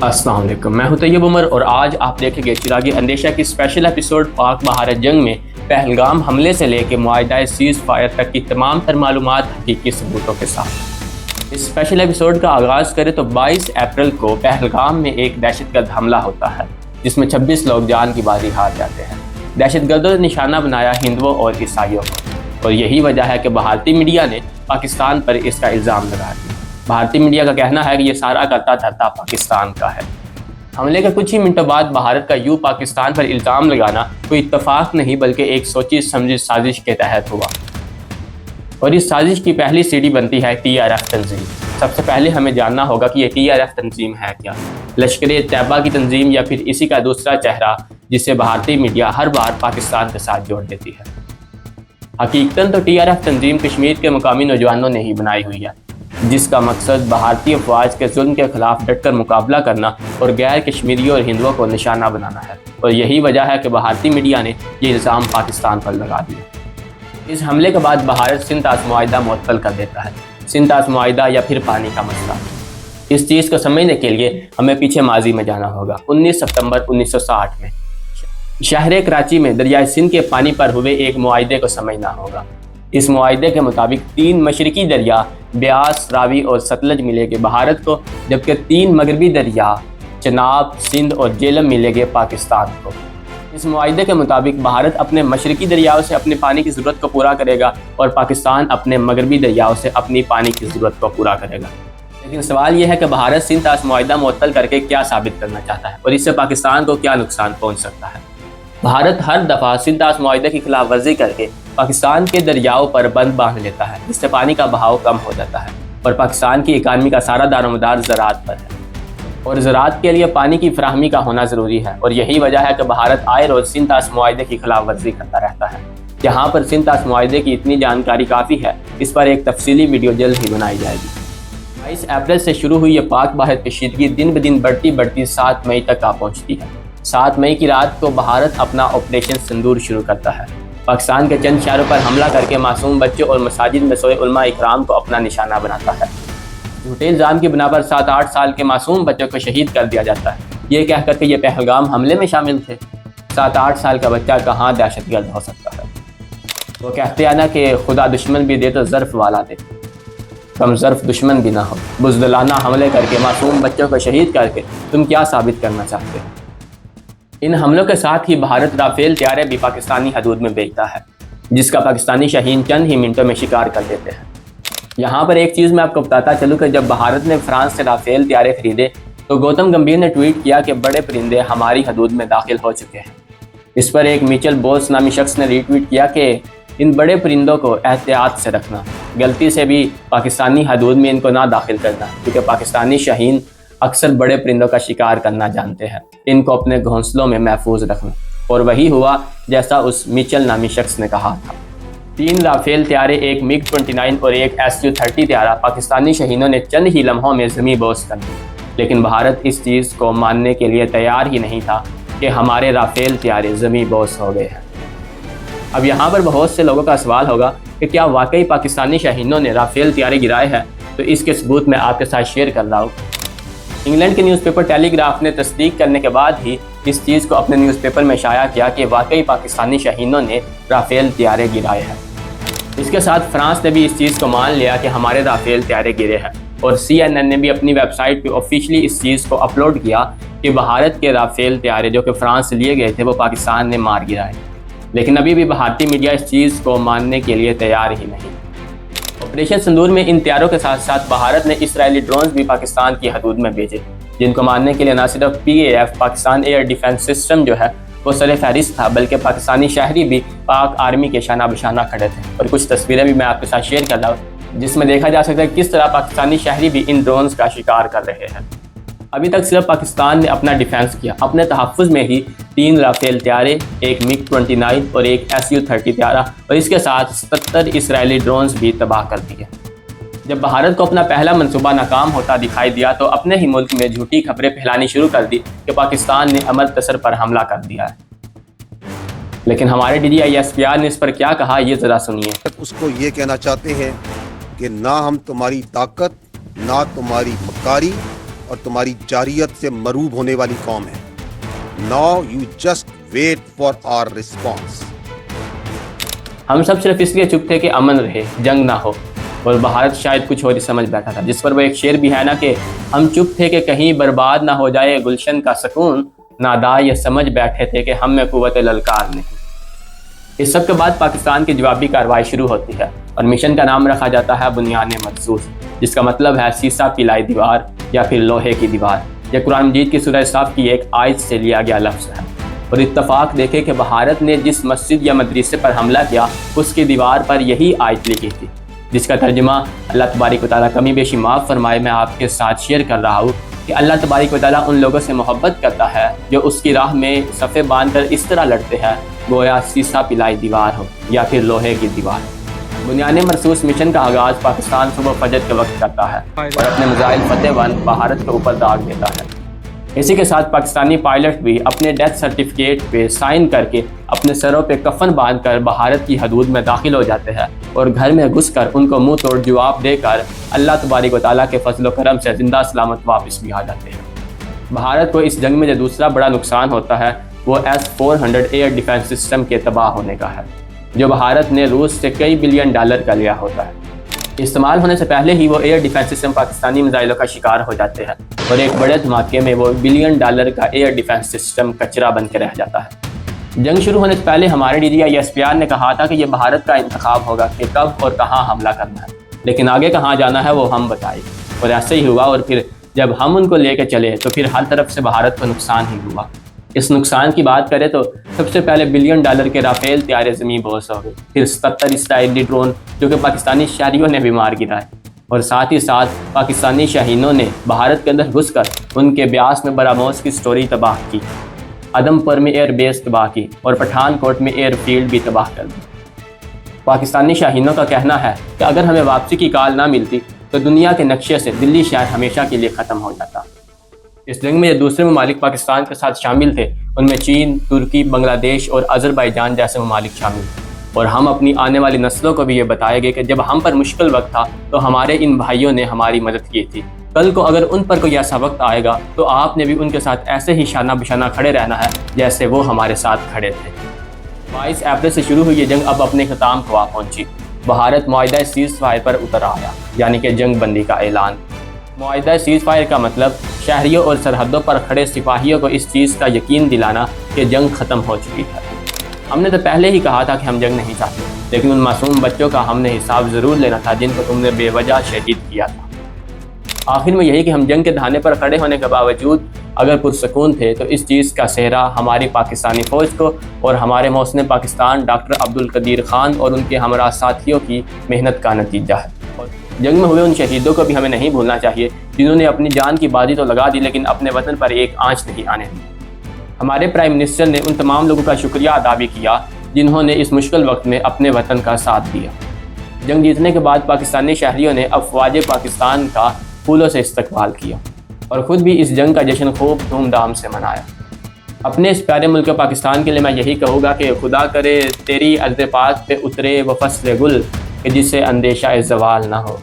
अस्सलाम वालेकुम, मैं हूं तैयब उमर और आज आप देखेंगे चिराग अंदेशा की स्पेशल एपिसोड पाक बहार जंग में पहलगाम हमले से लेकर मुआहिदा सीज़ फायर तक की तमाम तर मालूमात हकीकी सबूतों के साथ। इस स्पेशल एपिसोड का आगाज़ करें तो 22 अप्रैल को पहलगाम में एक दहशतगर्द हमला होता है जिसमें 26 लोग जान की बाजी हार जाते हैं। दहशतगर्दों ने निशाना बनाया हिंदुओं और ईसाइयों को और यही वजह है कि भारतीय मीडिया ने पाकिस्तान पर इसका इल्ज़ाम लगा दिया। भारतीय मीडिया का कहना है कि ये सारा करता धरता पाकिस्तान का है। हमले के कुछ ही मिनटों बाद भारत का यूं पाकिस्तान पर इल्ज़ाम लगाना कोई इत्तफाक नहीं बल्कि एक सोची समझी साजिश के तहत हुआ और इस साजिश की पहली सीढ़ी बनती है TRF तंजीम। सबसे पहले हमें जानना होगा कि ये TRF तंजीम है क्या। लश्कर-ए-तैयबा की तंजीम या फिर इसी का दूसरा चेहरा जिसे भारतीय मीडिया हर बार पाकिस्तान के साथ जोड़ देती है। हकीकतन तो TRF तंजीम कश्मीर के मुकामी नौजवानों ने ही बनाई हुई है जिसका मकसद भारतीय अफवाज के जुल्म के खिलाफ डटकर मुकाबला करना और गैर कश्मीरियों और हिंदुओं को निशाना बनाना है और यही वजह है कि भारतीय मीडिया ने ये इल्ज़ाम पाकिस्तान पर लगा दिया। इस हमले के बाद भारत सिंध-ताश मुआहिदा मुअत्तल कर देता है। सिंध-ताश मुआहिदा या फिर पानी का मसला, इस चीज़ को समझने के लिए हमें पीछे माजी में जाना होगा। 19 सितंबर 1960 में शहर कराची में दरियाए सिंध के पानी पर हुए एक मुआहिदे को समझना होगा। इस मुआहिदे के मुताबिक 3 मशरकी दरिया ब्यास, रावी और सतलज मिलेंगे भारत को, जबकि 3 मगरबी दरिया चनाब, सिंध और जेलम मिलेंगे पाकिस्तान को। इस मुआहिदे के मुताबिक भारत अपने मशरकी दरियाओं से अपने पानी की ज़रूरत को पूरा करेगा और पाकिस्तान अपने मगरबी दरियाओं से अपनी पानी की ज़रूरत को पूरा करेगा। लेकिन सवाल यह है कि भारत सिंध-ताश मुआहिदा मुअत्तल करके क्या साबित करना चाहता है और इससे पाकिस्तान को क्या नुकसान पहुँच सकता है। भारत हर दफ़ा सिंध-ताश मुआहिदे की खिलाफ वर्जी करके पाकिस्तान के दरियाओं पर बंद बांध लेता है जिससे पानी का बहाव कम हो जाता है और पाकिस्तान की इकानमी का सारा दारोमदार ज़राअत पर है और ज़राअत के लिए पानी की फराहमी का होना ज़रूरी है और यही वजह है कि भारत आए रोज़ सिंध-ताश मुआहिदे की खिलाफ वर्जी करता रहता है। यहाँ पर सिंध-ताश मुआहिदे की इतनी जानकारी काफ़ी है, इस पर एक तफसीली वीडियो जल्द ही बनाई जाएगी। 22 अप्रैल से शुरू हुई ये पाक बहार कशीदगी दिन ब दिन बढ़ती 7 मई तक आ पहुँचती है। 7 मई की रात को भारत अपना ऑपरेशन सिंदूर शुरू करता है। पाकिस्तान के चंद शहरों पर हमला करके मासूम बच्चों और मसाजिद में सोए उलमा इकराम को अपना निशाना बनाता है। झूठे इल्ज़ाम की बिना पर 7-8 साल के मासूम बच्चों को शहीद कर दिया जाता है, ये कह कर के ये पहलगाम हमले में शामिल थे। 7-8 साल का बच्चा कहाँ दहशतगर्द हो सकता है। वो कहते हैं ना कि खुदा दुश्मन भी दे तो ज़र्फ़ वाला दे, कम ज़र्फ़ दुश्मन भी ना हो। बुज़दिलाना हमले करके मासूम बच्चों को शहीद करके तुम क्या साबित करना चाहते हो। इन हमलों के साथ ही भारत राफेल तैयारे भी पाकिस्तानी हदूद में भेजता है जिसका पाकिस्तानी शाहीन चंद ही मिनटों में शिकार कर देते हैं। यहाँ पर एक चीज़ मैं आपको बताता चलूँ कि जब भारत ने फ्रांस से राफेल तैयारे खरीदे तो गौतम गंभीर ने ट्वीट किया कि बड़े परिंदे हमारी हदूद में दाखिल हो चुके हैं। इस पर एक मिचेल बोस नामी शख्स ने रीट्वीट किया कि इन बड़े परिंदों को एहतियात से रखना, गलती से भी पाकिस्तानी हदूद में इनको ना दाखिल करना क्योंकि पाकिस्तानी शाहीन अक्सर बड़े परिंदों का शिकार करना जानते हैं, इनको अपने घोंसलों में महफूज रखना। और वही हुआ जैसा उस मिचेल नामी शख्स ने कहा था। 3 राफेल तैयारे, एक MiG-29 और एक Su-30 तैयारा पाकिस्तानी शहीनों ने चंद ही लम्हों में ज़मीं बोस कर दी, लेकिन भारत इस चीज़ को मानने के लिए तैयार ही नहीं था कि हमारे राफेल तैयारे ज़मीं बोस हो गए हैं। अब यहाँ पर बहुत से लोगों का सवाल होगा कि क्या वाकई पाकिस्तानी शहीनों ने राफेल तैयारे गिराए हैं, तो इसके सबूत मैं आपके साथ शेयर कर रहा हूँ। इंग्लैंड के न्यूज़पेपर टेलीग्राफ ने तस्दीक करने के बाद ही इस चीज़ को अपने न्यूज़पेपर में शाया किया कि वाकई पाकिस्तानी शहीनों ने राफेल तैयारे गिराए हैं। इसके साथ फ्रांस ने भी इस चीज़ को मान लिया कि हमारे राफेल तैयारे गिरे हैं और CNN ने भी अपनी वेबसाइट पर ऑफिशियली इस चीज़ को अपलोड किया कि भारत के राफेल तैयारे जो कि फ्रांस से लिए गए थे वो पाकिस्तान ने मार गिराए। लेकिन अभी भी भारतीय मीडिया इस चीज़ को मानने के लिए तैयार ही नहीं। ऑपरेशन सिंदूर में इन तैयारों के साथ साथ भारत ने इसराइली ड्रोन्स भी पाकिस्तान की हदूद में भेजे जिनको मानने के लिए न सिर्फ PAF Pakistan air defence system जो है वो सर फहरिस्त था, बल्कि पाकिस्तानी शहरी भी पाक आर्मी के शाना बशाना खड़े थे। और कुछ तस्वीरें भी मैं आपके साथ शेयर कर रहा हूँ जिसमें देखा जा सकता है किस तरह पाकिस्तानी शहरी भी इन ड्रोन्स का शिकार कर रहे हैं। अभी तक सिर्फ पाकिस्तान ने अपना डिफेंस किया, अपने तहफ़्फ़ुज़ में ही 3 राफेल तैयारे, एक MiG-29 और एक Su-30 तैयारा और इसके साथ 77 इसराइली ड्रोन्स भी तबाह कर दिए। जब भारत को अपना पहला मंसूबा नाकाम होता दिखाई दिया तो अपने ही मुल्क में झूठी खबरें फैलानी शुरू कर दी कि पाकिस्तान ने अमृतसर पर हमला कर दिया है। लेकिन हमारे DDI-SPR ने इस पर क्या कहा, ये ज़रा सुनिए। उसको ये कहना चाहते हैं कि ना हम तुम्हारी ताकत, ना तुम्हारी मक्कारी اور تمہاری جارحیت سے مروب ہونے والی قوم ہے. Now you just wait for our response. ہم سب صرف اس لیے چپ تھے کہ امن رہے، جنگ نہ ہو، اور بھارت شاید کچھ اور ہی سمجھ بیٹھا تھا، جس پر وہ ایک شعر بھی ہے نا کہ ہم چپ تھے کہ کہیں برباد نہ ہو جائے گلشن کا سکون، نادا یہ سمجھ بیٹھے تھے کہ ہم میں قوت للکار نہیں. اس سب کے بعد پاکستان کی جوابی کارروائی شروع ہوتی ہے اور مشن کا نام رکھا جاتا ہے بنیان مرصوص، جس کا مطلب ہے سیسا پلائی دیوار یا پھر لوہے کی دیوار. یہ قرآن مجید کی سورہ صاف کی ایک آیت سے لیا گیا لفظ ہے. اور اتفاق دیکھے کہ بھارت نے جس مسجد یا مدرسے پر حملہ کیا اس کی دیوار پر یہی آیت لکھی تھی، جس کا ترجمہ اللہ تبارک و تعالیٰ کمی بیشی معاف فرمائے میں آپ کے ساتھ شیئر کر رہا ہوں کہ اللہ تبارک و تعالیٰ ان لوگوں سے محبت کرتا ہے جو اس کی راہ میں صفیں باندھ کر اس طرح لڑتے ہیں گویا سیسا پلائی دیوار ہو یا پھر لوہے کی دیوار. بنیان مرصوص مشن کا آغاز پاکستان صبح فجر کے وقت کرتا ہے اور اپنے میزائل فتح 1 بھارت کے اوپر داغ دیتا ہے. اسی کے ساتھ پاکستانی پائلٹ بھی اپنے ڈیتھ سرٹیفکیٹ پہ سائن کر کے اپنے سروں پہ کفن باندھ کر بھارت کی حدود میں داخل ہو جاتے ہیں اور گھر میں گھس کر ان کو منہ توڑ جواب دے کر اللہ تبارک و تعالیٰ کے فضل و کرم سے زندہ سلامت واپس بھی آ جاتے ہیں. بھارت کو اس جنگ میں جو دوسرا بڑا نقصان ہوتا ہے وہ S-400 ایئر ڈیفنس سسٹم کے تباہ ہونے کا ہے، جو بھارت نے روس سے کئی بلین ڈالر کا لیا ہوتا ہے. استعمال ہونے سے پہلے ہی وہ ایئر ڈیفنس سسٹم پاکستانی میزائلوں کا شکار ہو جاتے ہیں اور ایک بڑے دھماکے میں وہ بلین ڈالر کا ایئر ڈیفنس سسٹم کچرا بن کے رہ جاتا ہے. جنگ شروع ہونے سے پہلے ہمارے DGI SPR نے کہا تھا کہ یہ بھارت کا انتخاب ہوگا کہ کب اور کہاں حملہ کرنا ہے، لیکن آگے کہاں جانا ہے وہ ہم بتائیں گے. اور ایسے ہی ہوا، اور پھر جب ہم ان کو لے کے چلے تو پھر ہر طرف سے بھارت کو نقصان ہی ہوا. اس نقصان کی بات کریں تو سب سے پہلے بلین ڈالر کے رافیل طیارے زمین بوس ہو گئے، پھر 77 اسرائیلی ڈرون جو کہ پاکستانی شہریوں نے بھی مار گرائے، اور ساتھ ہی ساتھ پاکستانی شاہینوں نے بھارت کے اندر گھس کر ان کے بیاس میں براموس کی سٹوری تباہ کی، ادم پور میں ایئر بیس تباہ کی اور پٹھان کوٹ میں ایئر فیلڈ بھی تباہ کر دی. پاکستانی شاہینوں کا کہنا ہے کہ اگر ہمیں واپسی کی کال نہ ملتی تو دنیا کے نقشے سے دلی شہر ہمیشہ کے لیے ختم ہو جاتا. اس جنگ میں جو دوسرے ممالک پاکستان کے ساتھ شامل تھے ان میں چین، ترکی، بنگلہ دیش اور آذربائیجان جیسے ممالک شامل تھے. اور ہم اپنی آنے والی نسلوں کو بھی یہ بتائیں گے کہ جب ہم پر مشکل وقت تھا تو ہمارے ان بھائیوں نے ہماری مدد کی تھی. کل کو اگر ان پر کوئی ایسا وقت آئے گا تو آپ نے بھی ان کے ساتھ ایسے ہی شانہ بشانہ کھڑے رہنا ہے جیسے وہ ہمارے ساتھ کھڑے تھے. 22 اپریل سے شروع ہوئی یہ جنگ اب اپنے اختتام کو آ پہنچی. بھارت معاہدہ سیز فائر پر اتر آیا، یعنی کہ جنگ بندی کا اعلان. معاہدہ سیز فائر کا مطلب شہریوں اور سرحدوں پر کھڑے سپاہیوں کو اس چیز کا یقین دلانا کہ جنگ ختم ہو چکی ہے. ہم نے تو پہلے ہی کہا تھا کہ ہم جنگ نہیں چاہتے، لیکن ان معصوم بچوں کا ہم نے حساب ضرور لینا تھا جن کو تم نے بے وجہ شہید کیا تھا. آخر میں یہی کہ ہم جنگ کے دھانے پر کھڑے ہونے کے باوجود اگر پرسکون تھے تو اس چیز کا سہرا ہماری پاکستانی فوج کو اور ہمارے محسن پاکستان ڈاکٹر عبدالقدیر خان اور ان کے ہمراہ ساتھیوں کی محنت کا نتیجہ ہے. جنگ میں ہوئے ان شہیدوں کو بھی ہمیں نہیں بھولنا چاہیے جنہوں نے اپنی جان کی بازی تو لگا دی لیکن اپنے وطن پر ایک آنچ نہیں آنے دی. ہمارے پرائم منسٹر نے ان تمام لوگوں کا شکریہ ادا بھی کیا جنہوں نے اس مشکل وقت میں اپنے وطن کا ساتھ دیا. جنگ جیتنے کے بعد پاکستانی شہریوں نے افواج پاکستان کا پھولوں سے استقبال کیا اور خود بھی اس جنگ کا جشن خوب دھوم دھام سے منایا. اپنے اس پیارے ملک پاکستان کے لیے میں یہی کہوں گا کہ خدا کرے تیری ارض پاک پہ اترے وہ فصل گل کہ جسے اندیشہ زوال نہ ہو.